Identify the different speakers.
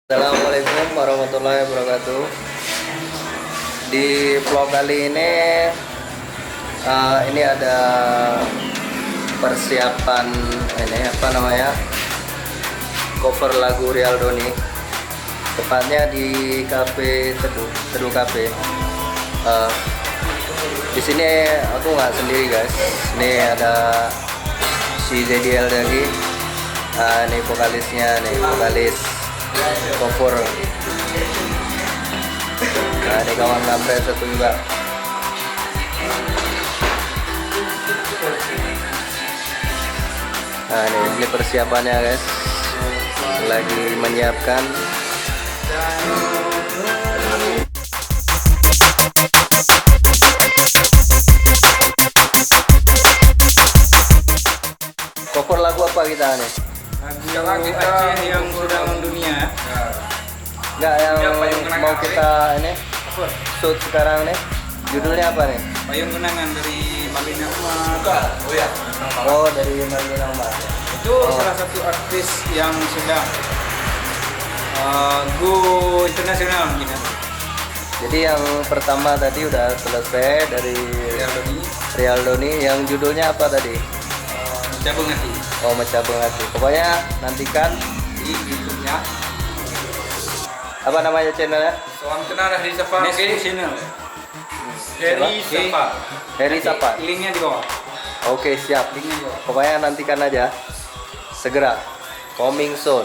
Speaker 1: Assalamualaikum warahmatullahi wabarakatuh. Di vlog kali ini ada persiapan cover lagu Real Doni, tepatnya di Cafe Teduh Cafe. Di sini aku nggak sendiri guys, ini ada si ZDL lagi. Ini vokalisnya, vokalis cover. Ini kawan kampret satu juga. Ini persiapannya guys, lagi menyiapkan. Cover lagu apa kita nih?
Speaker 2: Lagu kita yang sudah mendunia.
Speaker 1: Enggak, yang mau kita shoot sekarang nih. Judulnya apa nih?
Speaker 2: Payung Kenangan dari Malina Umar.
Speaker 1: Oh, dari Malina Umar.
Speaker 2: Itu salah satu artis yang sudah go internasional mungkin ya.
Speaker 1: Jadi yang pertama tadi udah selesai dari Real Doni. Yang judulnya apa tadi?
Speaker 2: Mencabung Hati.
Speaker 1: Oh, Mencabung Hati. Pokoknya nantikan
Speaker 2: Di YouTube-nya.
Speaker 1: Apa namanya channelnya?
Speaker 2: Soal kenal Heri Sapa. Nesco Channel.
Speaker 1: Heri Sapa.
Speaker 2: Linknya di bawah.
Speaker 1: Oke, siap.
Speaker 2: Linknya di bawah.
Speaker 1: Pokoknya nantikan aja. Segera. Coming soon.